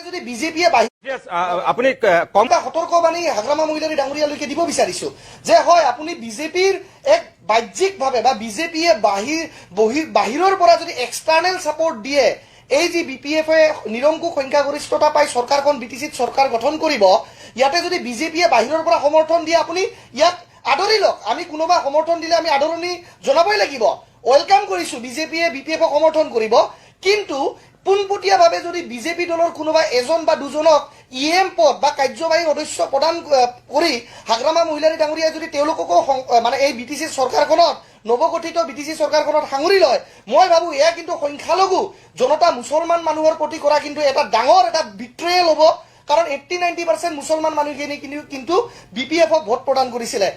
যদি বিজেপিয়ে আপুনি কম সতৰ্কবাণী হাগ্ৰামা মহিলাৰী ডাঙৰীয়ালৈকে দিব বিচাৰিছো যে হয় আপুনি বিজেপিৰ এক বাহ্যিকভাৱে বা বিজেপিয়ে বাহিৰৰ পৰা যদি এক্সটাৰ্নেল ছাপৰ্ট দিয়ে এই যি বিপিএফে নিৰংকুশ সংখ্যাগৰিষ্ঠতা পাই চৰকাৰখন বিটিচিত চৰকাৰ গঠন কৰিব ইয়াতে যদি বিজেপিয়ে বাহিৰৰ পৰা সমৰ্থন দিয়ে আপুনি ইয়াক আদৰি লওক আমি কোনোবা সমৰ্থন দিলে আমি আদৰণি জনাবই লাগিব ওয়েলকাম কৰিছো বিজেপিয়ে বিপিএফক সমৰ্থন কৰিব কিন্তু পোনপটীয়াভাৱে যদি বিজেপি দলৰ কোনোবা এজন বা দুজনক ইএম পদ বা কাৰ্যবাহী সদস্য প্ৰদান কৰি হাগ্ৰামা মহিলাৰী ডাঙৰীয়াই যদি তেওঁলোককো মানে এই বিটিচি চৰকাৰখনত নৱগঠিত বিটিচি চৰকাৰখনত সাঙুৰি লয় মই ভাবো এয়া কিন্তু সংখ্যালঘু জনতা মুছলমান মানুহৰ প্ৰতি কৰা কিন্তু এটা ডাঙৰ এটা বিট্ৰেয়েল হ'ব কাৰণ 80-90% মুছলমান মানুহখিনি কিন্তু বিপিএফক ভোট প্ৰদান কৰিছিলে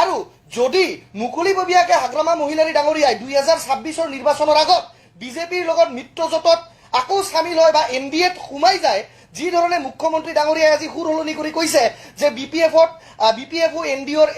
আৰু যদি মুকলিববীয়াকে হাগ্ৰামা মহিলাৰী ডাঙৰীয়াই 2026ৰ নিৰ্বাচনৰ আগত বিজেপিৰ লগত মিত্ৰজোঁটত আকৌ চামিল হয় বা এনডিএত সোমাই যায় যি ধৰণে মুখ্যমন্ত্ৰী ডাঙৰীয়াই আজি সুৰ সলনি কৰি কৈছে যে বিপিএফও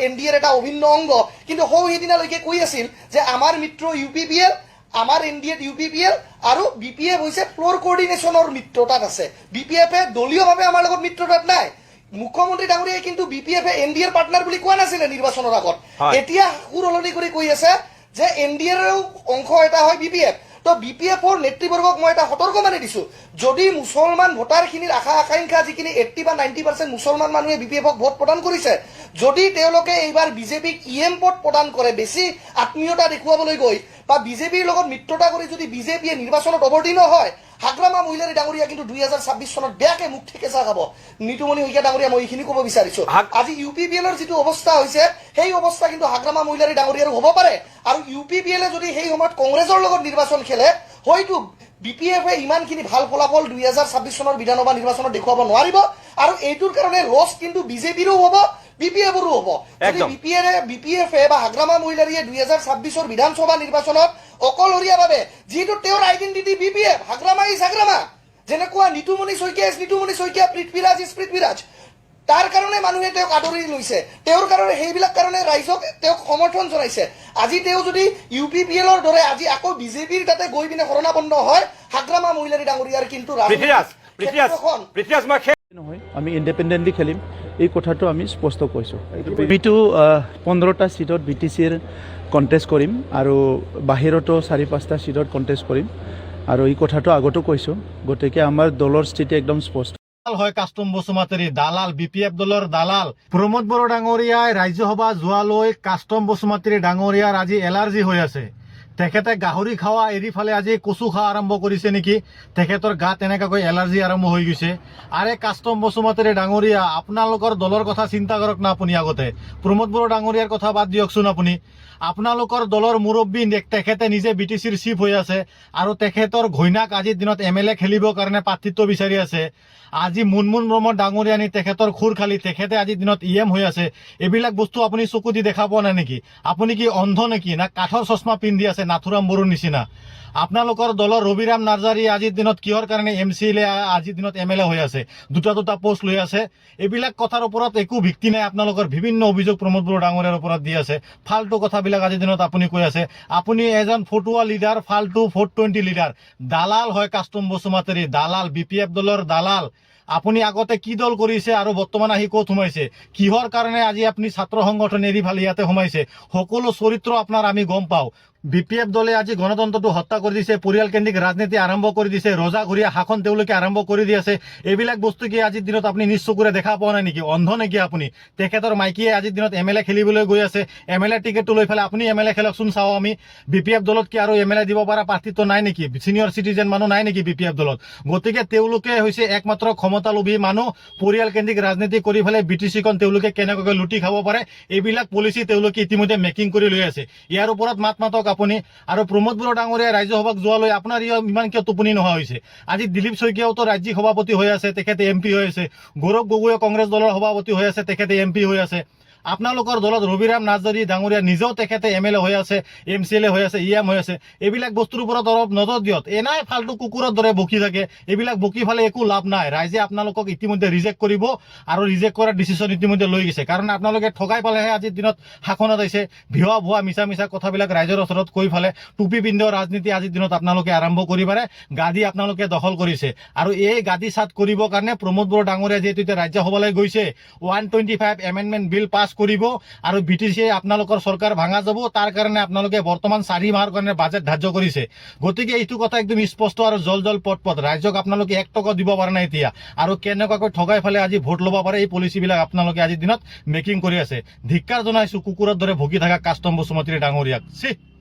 এনডিএৰ এটা অভিন্ন অংগ কিন্তু সেইদিনালৈকে কৈ আছিল যে আমাৰ মিত্ৰ ইউপিপিএল আমাৰ এনডিএত ইউপিপিএল আৰু বিপিএফ হৈছে ফ্লোৰ কোঅৰ্ডিনেশ্যনৰ মিত্ৰতাত আছে বিপিএফে দলীয়ভাৱে আমাৰ লগত মিত্ৰতাত নাই মুখ্যমন্ত্ৰী ডাঙৰীয়াই কিন্তু বিপিএফে এনডিএৰ পাৰ্টনাৰ বুলি কোৱা নাছিলে নিৰ্বাচনৰ আগত এতিয়া সুৰ সলনি কৰি কৈ আছে যে এনডিএৰো অংশ এটা হয় বিপিএফ তো বিপিএফৰ নেতৃবৰ্গক মই এটা সতৰ্কবাণী দিছো যদি মুছলমান ভোটাৰখিনিৰ আশা আকাংক্ষা যিখিনি 80 বা 90% মুছলমান মানুহে বিপিএফক ভোট প্ৰদান কৰিছে যদি তেওঁলোকে এইবাৰ বিজেপিক ইএম পদ প্ৰদান কৰে বেছি আত্মীয়তা দেখুৱাবলৈ গৈ বা বিজেপিৰ লগত মিত্ৰতা কৰি যদি বিজেপিয়ে নিৰ্বাচনত অৱতীৰ্ণ হয় হাগ্ৰামা মহিলাৰী ডাঙৰীয়া কিন্তু 2026 চনত বেয়াকে মুখ ঠেকেচা খাব নিতুমণি শইকীয়া ডাঙৰীয়া মই এইখিনি ক'ব বিচাৰিছো আজি ইউপিপিএলৰ যিটো অৱস্থা হৈছে সেই অৱস্থা কিন্তু হাগ্ৰামা মহিলাৰী ডাঙৰীয়াৰো হ'ব পাৰে আৰু ইউপিপিএলে যদি সেই সময়ত কংগ্ৰেছৰ লগত নিৰ্বাচন খেলে হয়তো বিপিএফে ইমানখিনি ভাল ফলাফল 2026 চনৰ বিধানসভা নিৰ্বাচনত দেখুৱাব নোৱাৰিব আৰু এইটোৰ কাৰণে লছ কিন্তু বিজেপিৰো হ'ব বিপিএফৰো হ'ব যদি বিপিএফে বা হাগ্ৰামা মহিলাৰীয়ে 2026ৰ বিধানসভা নিৰ্বাচনত অকলশৰীয়াভাৱে যিটো তেওঁৰ identity BPF Hagrama is Hagrama যেনেকুৱা নিতুমণি শইকীয়া পৃথ্বীৰাজ তাৰ কাৰণে মানুহে তেওঁক আদৰি লৈছে তেওঁৰ কাৰণে সেইবিলাক কাৰণে ৰাইজক তেওঁক সমৰ্থন জনাইছে আজি তেওঁ যদি ইউপিপিএলৰ দৰে আজি আকৌ বিজেপিৰ তাতে গৈ পিনে শৰণাপন্ন হয় হাগ্ৰামা মহিলাৰী ডাঙৰীয়াৰ কিন্তু নহয় আমি ইণ্ডিপেণ্ডেণ্টলি খেলিম এই কথাটো আমি স্পষ্ট কৈছোঁ আমিতো 15টা সিটত বিটিচিৰ কণ্টেষ্ট কৰিম আৰু বাহিৰতো 4-5টা সিটত কণ্টেষ্ট কৰিম আৰু এই কথাটো আগতো কৈছোঁ গতিকে আমাৰ দলৰ স্থিতি একদম স্পষ্ট হয় কাষ্টম বসুমাতাৰী দালাল বিপিএফ দলৰ দালাল প্ৰমোদ বড়ো ডাঙৰীয়াই ৰাজ্যসভা যোৱালৈ কাষ্টম বসুমাতাৰী ডাঙৰীয়াৰ আজি এলাৰ্জি হৈ আছে তেখেতে গাহৰি খাওয়া এৰি ফালে আজি কচু খোৱা আৰম্ভ কৰিছে নেকি তেখেতৰ গাত এনেকৈ এলাৰ্জি আৰম্ভ হৈ গৈছে আৰে কাষ্টম বসুমাতাৰী ডাঙৰীয়া আপোনালোকৰ দলৰ কথা চিন্তা কৰক না আপুনি আগতে প্ৰমোদ বড়ো ডাঙৰীয়াৰ কথা বাদ দিয়কচোন আপুনি আপোনালোকৰ দলৰ মুৰব্বী তেখেতে নিজে বিটিচিৰ চিফ হৈ আছে আৰু তেখেতৰ ঘৈণাক আজিৰ দিনত এমএলএ খেলিবৰ কাৰণে প্ৰাৰ্থিত্ব বিচাৰি আছে আজি মুনমুন ব্ৰহ্ম ডাঙৰীয়া নি তেখেতৰ খুৰ খালি তেখেতে আজিৰ দিনত ইএম হৈ আছে এইবিলাক বস্তু আপুনি চকু দি দেখা পোৱা নাই নেকি আপুনি কি অন্ধ নেকি না কাঠৰ চশমা পিন্ধি আছে নাথুৰাম বড়োৰ নিচিনা আপোনালোকৰ দলৰ ৰবিৰাম নাৰ্জাৰী আজিৰ দিনত কিহৰ কাৰণে এমচিএলএ আজিৰ দিনত এমএলএ হৈ আছে দুটা পোষ্ট লৈ আছে এইবিলাক কথাৰ ওপৰত একো ভিত্তি নাই আপোনালোকৰ বিভিন্ন অভিযোগ প্ৰমোদ বড়ো ডাঙৰীয়াৰ ওপৰত দি আছে ফাল্টু কথাবিলাক আজিৰ দিনত আপুনি কৈ আছে আপুনি এজন ফটুৱা লিডাৰ ফাল্টু 420 লিডাৰ দালাল হয় কাষ্টম বসুমাতাৰী দালাল বিপিএফ দলৰ দালাল আপুনি আগতে কি দল কৰিছে আৰু বৰ্তমান আহি ক'ত সোমাইছে কিহৰ কাৰণে আজি আপুনি ছাত্ৰ সংগঠন এৰি ফালি ইয়াতে সোমাইছে সকলো চৰিত্ৰ আপোনাৰ আমি গম পাওঁ বিপিএফ দলে আজি গণতন্ত্ৰটো হত্যা কৰি দিছে পৰিয়াল কেন্দ্ৰিক ৰাজনীতি আৰম্ভ কৰি দিছে ৰজা ঘূৰিয়া শাসন তেওঁলোকে আৰম্ভ কৰি দি আছে এইবিলাক বস্তু কি আজিৰ দিনত আপুনি নিজ চকুৰে দেখা পোৱা নাই নেকি অন্ধ নেকি আপুনি তেখেতৰ মাইকীয়ে আজিৰ দিনত এমএলএ খেলিবলৈ গৈ আছে এমএলএ টিকেটটো লৈ পেলাই আপুনি এমএলএ খেলকচোন চাওঁ আমি বিপিএফ দলত কি আৰু এমএলএ দিব পৰা প্ৰাৰ্থিত্ব নাই নেকি সিনিয়ৰ চিটিজেন মানুহ নাই নেকি বিপিএফ দলত গতিকে তেওঁলোকে হৈছে একমাত্ৰ ক্ষমতালোভী মানুহ পৰিয়াল কেন্দ্ৰিক ৰাজনীতি কৰি পেলাই বিটিচিখন তেওঁলোকে কেনেকৈ লুটি খাব পাৰে এইবিলাক পলিচি তেওঁলোকে ইতিমধ্যে মেকিং কৰি লৈ আছে ইয়াৰ ওপৰত মাতক আপুনি আৰু প্ৰমোদ বড়ো ডাঙৰীয়া ৰাজ্যসভাক যোৱালৈ আপোনাৰ ইমান কিয় টোপনি নোহোৱা হৈছে আজি দিলীপ শইকীয়াওতো ৰাজ্যিক সভাপতি হৈ আছে তেখেতে এমপি হৈ আছে গৌৰৱ গগৈয়ে কংগ্ৰেছ দলৰ সভাপতি হৈ আছে তেখেতে এমপি হৈ আছে আপোনালোকৰ দলত ৰবিৰাম নাৰ্জাৰী ডাঙৰীয়া নিজেও তেখেতে MLA হৈ আছে, MCLA হৈ আছে, EM হৈ আছে। এইবিলাক বস্তুৰ ওপৰত অলপ নজৰ দিয়ক। এনাই ফাল্টু কুকুৰৰ দৰে বকি থাকে, এইবিলাক বকি ফালে একো লাভ নাই। ৰাইজে আপোনালোকক ইতিমধ্যে ৰিজেক্ট কৰিব আৰু ৰিজেক্ট কৰাৰ ডিচিশ্যন ইতিমধ্যে লৈ গৈছে। কাৰণ আপোনালোকে ঠগাই পালেহে আজিৰ দিনত শাসনত আহিছে। ভিৱা ভুৱা মিছা মিছা কথাবিলাক ৰাইজৰ ওচৰত কৈ ফালে টুপি পিন্ধা ৰাজনীতি আজিৰ দিনত আপোনালোকে আৰম্ভ কৰি পাৰে। গাদী আপোনালোকে দখল কৰিছে আৰু এই গাদী চাট কৰিবৰ কাৰণে প্ৰমোদ বড়ো ডাঙৰীয়া যিহেতু এতিয়া ৰাজ্যসভালৈ গৈছে, 125 এমেণ্ডমেণ্ট বিল পাছ কৰিব আৰু BTC আপোনালোকৰ চৰকাৰ ভাঙা যাব। তাৰ কাৰণে আপোনালোকে বৰ্তমান 4 মাহৰ কাৰণে বাজেট ধাৰ্য কৰিছে। গতিকে এইটো কথা একদম স্পষ্ট আৰু জল পট ৰাইজক আপোনালোকে 1 টকা দিব পৰা নাই এতিয়া, আৰু কেনেকুৱাকৈ ঠগাই ফালে আজি ভোট ল'ব পাৰে এই পলিচিবিলাক আপোনালোকে আজিৰ দিনত মেকিং কৰি আছে। ধিক্কাৰ জনাইছো কুকুৰৰ দৰে ভুগি থকা কাষ্টম বসুমতাৰী ডাঙৰীয়াক।